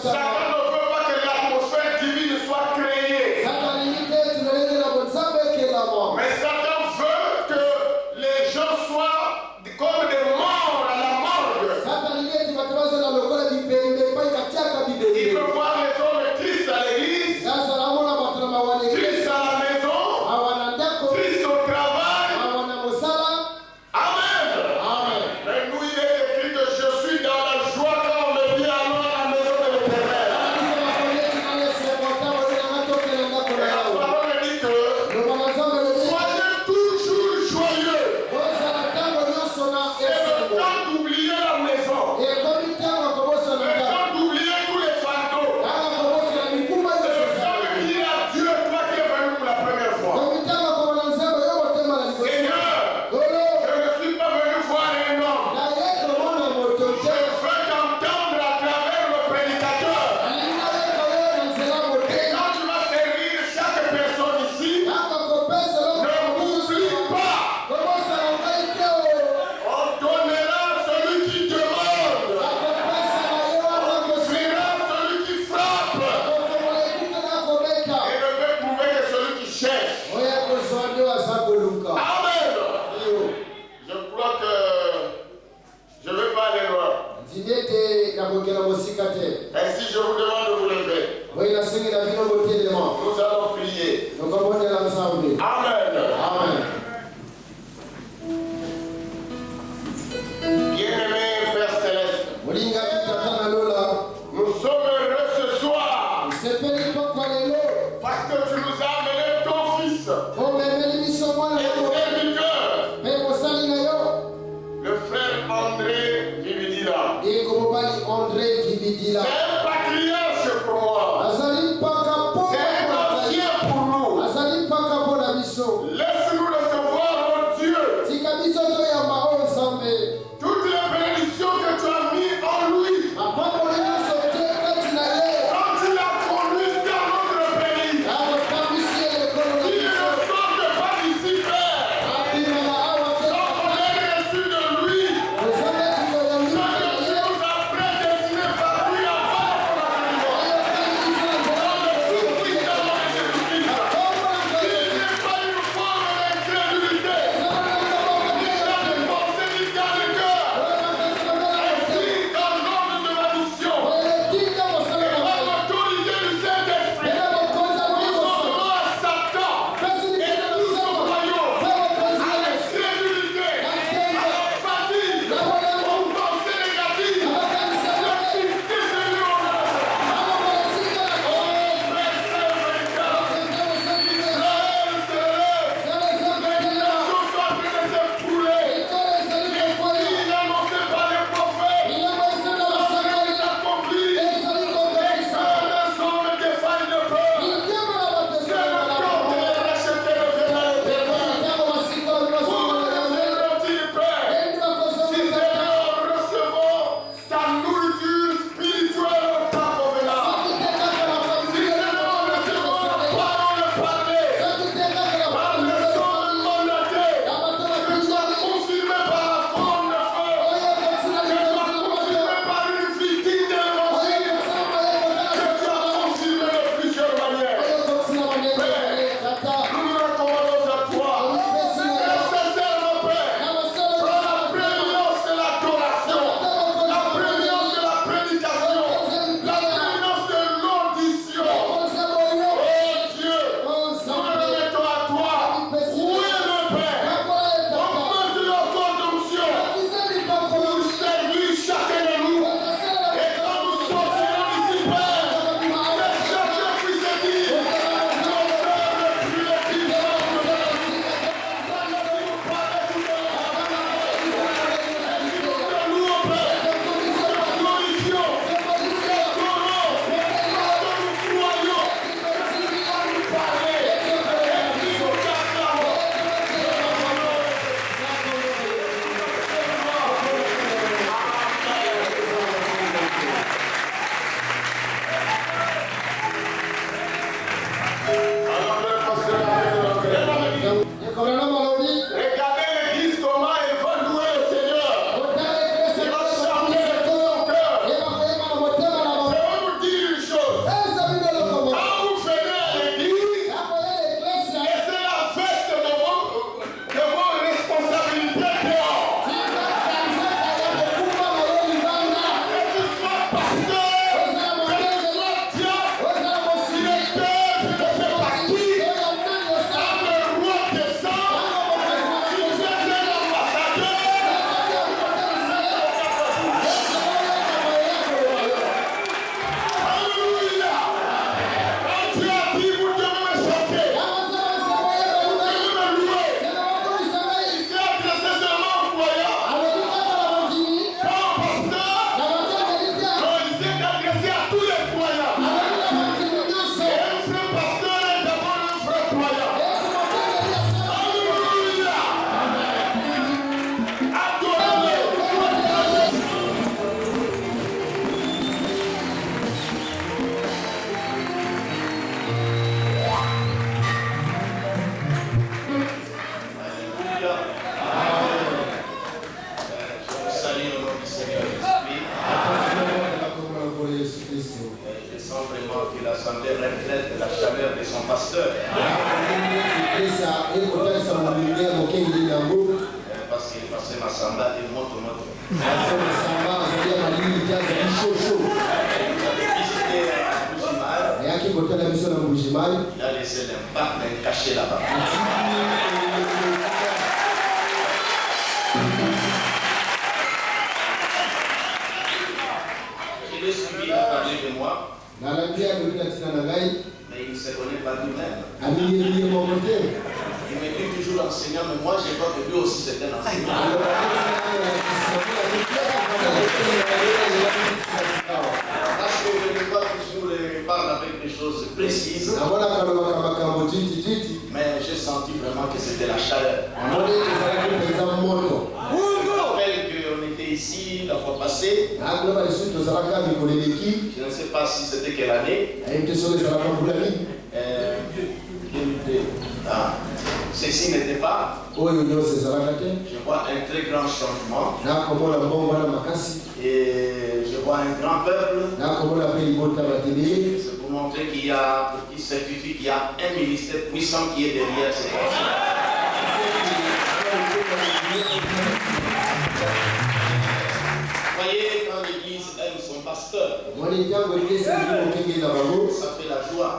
ne veut pas que l'atmosphère divine soit créée. Mais Satan veut que les gens soient comme des morts à la morgue. Il peut voir les hommes tristes à l'église, tristes à la maison, tristes au travail. Amen. Mais nous, il est écrit que je suis dans la joie quand on me dit allons à la maison de l'Éternel. Et la parole dit que soyez toujours joyeux. C'est le temps d'oublier la maison. Le temps d'oublier tous les fardeaux. C'est le temps de dire à Dieu, toi qui es venu pour la première fois. Seigneur, je ne suis pas venu voir un homme. Je veux t'entendre à travers le prédicateur. Et quand tu vas servir chaque personne ici, ne m'oublie pas. On donnera à celui qui demande. On fera celui qui frappe. Et ne peut trouver que celui qui cherche. Amen. Je crois que je ne vais pas aller loin. Et si je vous demande de vous lever, nous allons prier. Amen. Bien-aimé Père Céleste, nous sommes heureux ce soir parce que tu nous as amené ton fils et serviteur, le frère André Vividira. C'est un patriarche pour moi. C'est un ancien pour nous. Laisse-nous recevoir, mon Dieu, toutes les bénédictions que tu as mises en lui. Quand il a conduit dans notre pays, il ne sorte pas d'ici, Père. Donc on est reçu de lui. Ce que tu nous as prédestiné par lui avant. Massamba et Moto. Il a laissé l'impact d'un cachet là-bas. Je l'ai suivi, il a parlé de moi. Mais il ne se connaît pas lui-même. Il me dit toujours enseignant, mais moi je vois que lui aussi c'est un enseignant. Parce que je ne vois toujours parle avec des choses précises. Mais j'ai senti vraiment que c'était la chaleur. Je me rappelle qu'on était ici la fois passée. Je ne sais pas si c'était quelle année. Ceci n'était pas. Je vois un très grand changement. Et je vois un grand peuple. C'est pour montrer qu'il certifie qu'il y a un ministère puissant qui est derrière ces personnes. Voyez, quand l'église aime son pasteur, ça fait la joie.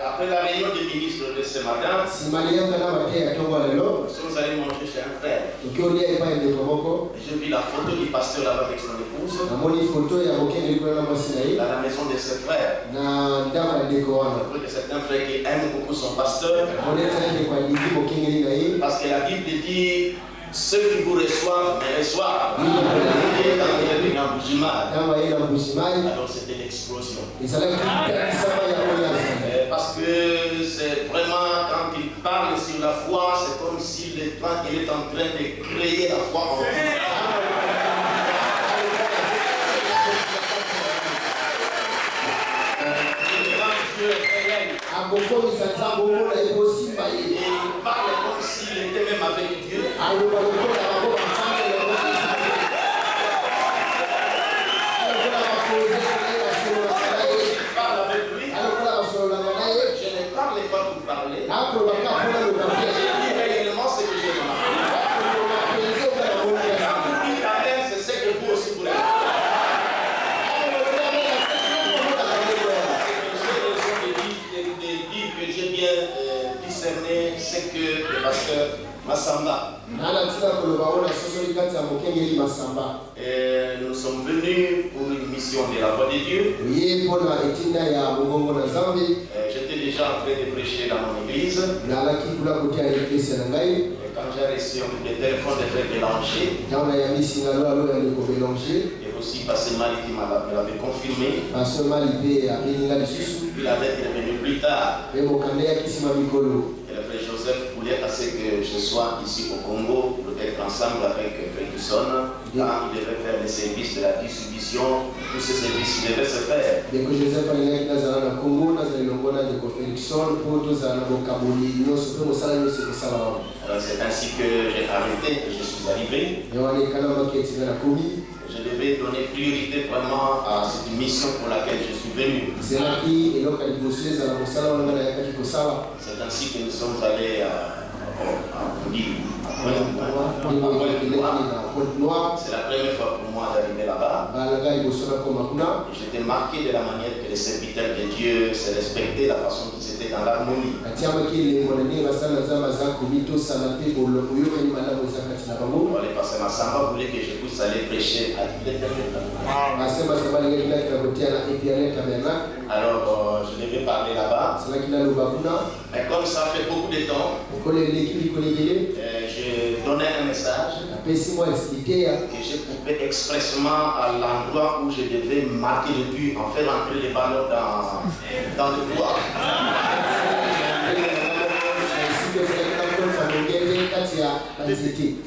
Après la réunion des ministres de ce matin, nous sommes allés manger chez un frère. J'ai vu la photo du pasteur là-bas avec son épouse. Dans la maison de ses frères. Je crois que c'est un frère qui aime beaucoup son pasteur. Parce que la Bible dit ceux qui vous reçoivent me reçoivent. Et quand il est venu en Bougimal, alors c'était l'explosion. Parce que c'est vraiment, quand il parle sur la foi, c'est comme s'il est en train de créer la foi en vous. Il parle comme s'il était même avec Dieu. Il parle avec lui. Je ne parle pas pour parler. J'ai dit réellement ce que j'ai remarqué. Quand vous dites Amen, c'est ce que vous aussi voulez. J'ai bien discerné ce que le pasteur Massamba. Et nous sommes venus pour une mission de la voix de Dieu. J'étais déjà en train de prêcher dans mon église. Et quand j'ai reçu un téléphone de frère Bélanger, et aussi Pasteur Mali qui me l'avait confirmé. Puis la lettre est venue plus tard. Et le frère Joseph voulait à ce que je sois ici au Congo pour être ensemble avec Ferguson quand il devait faire les services de la distribution. Tous ces services qui devaient se faire. Alors c'est ainsi que j'ai arrêté et je suis arrivé. Je devais donner priorité vraiment à cette mission pour laquelle je suis venu. C'est ainsi que nous sommes allés à c'est la première fois pour moi d'arriver là-bas. J'étais marqué de la manière que les serviteurs de Dieu se respectaient, la façon qu'ils étaient dans l'harmonie. Le pasteur Massamba voulait que je puisse aller prêcher à l'éternel. Alors je devais parler là-bas. Mais comme ça fait beaucoup de temps, je donnais un message que j'ai coupé expressement à l'endroit où je devais marquer le but, en faire entrer les ballons dans le bois.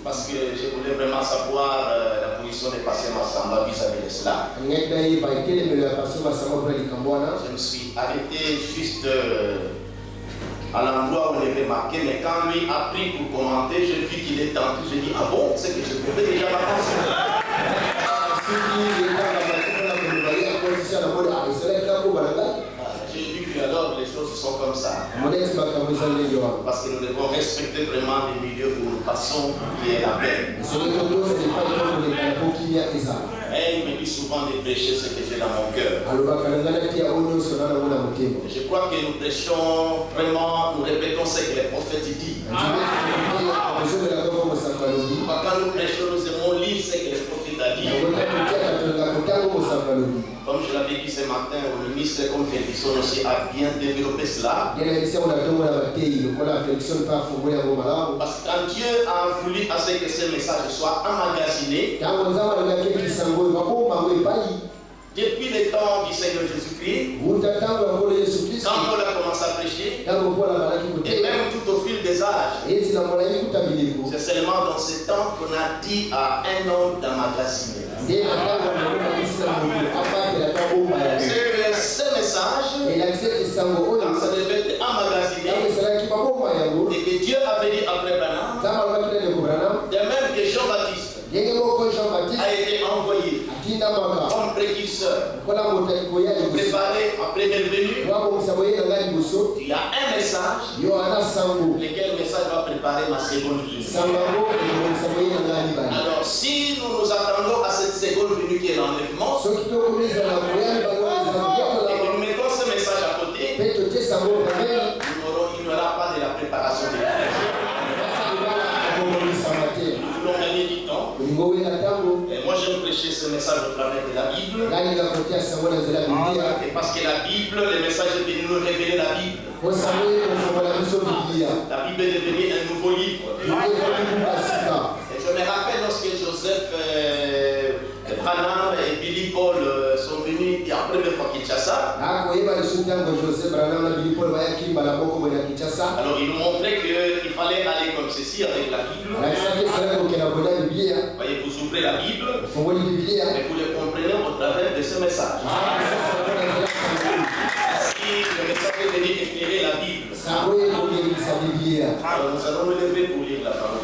Parce que je voulais vraiment savoir la position des pasteur Massamba vis-à-vis de cela. Je me suis arrêté juste à l'endroit où on avait marqué, mais quand lui a pris pour commenter, j'ai vu qu'il est tenté. J'ai dit, ah bon, c'est que je pouvais déjà m'avancer. J'ai vu que alors les choses sont comme ça. Parce que nous devons respecter vraiment les milieux où nous nous passons, qui est la paix. Et il me dit souvent de prêcher ce que j'ai dans mon cœur. Je crois que nous prêchons vraiment, nous répétons ce que les prophètes disent. Quand nous prêchons, nous aimons lire ce que les prophètes ont dit. Comme je l'avais dit ce matin, le ministre comme Ferguson aussi a bien développé cela. Parce que quand Dieu a voulu à ce que ce message soit emmagasiné, depuis le temps du Seigneur Jésus-Christ, quand Paul a commencé à prêcher, et même tout au fil des âges, c'est seulement dans ce temps qu'on a dit à un homme d'emmagasiner. Ce message, quand ça devait être emmagasiné, et que Dieu avait dit après Branham, de même que Jean-Baptiste a été envoyé comme précurseur, préparé en première venue. Il y a un message, lequel message va préparer ma seconde venue. Alors si nous nous attendons à cette seconde venue qui est l'enlèvement, et que nous mettons ce message à côté, il n'y aura pas de la préparation de la nous voulons gagner du temps. Et moi j'aime prêcher ce message au travers de la Bible. Et parce que la Bible, le message est venu nous révéler la Bible. La Bible est devenue un nouveau livre. Et je me rappelle lorsque Joseph Branham et Billy Paul sont venus la première fois à Kinshasa. Alors ils nous montraient qu'il fallait aller comme ceci avec la Bible. Voyez, vous ouvrez la Bible et vous le comprenez au travers de ce message. Si le message est venu éclairer la Bible, alors nous allons nous lever pour lire la parole.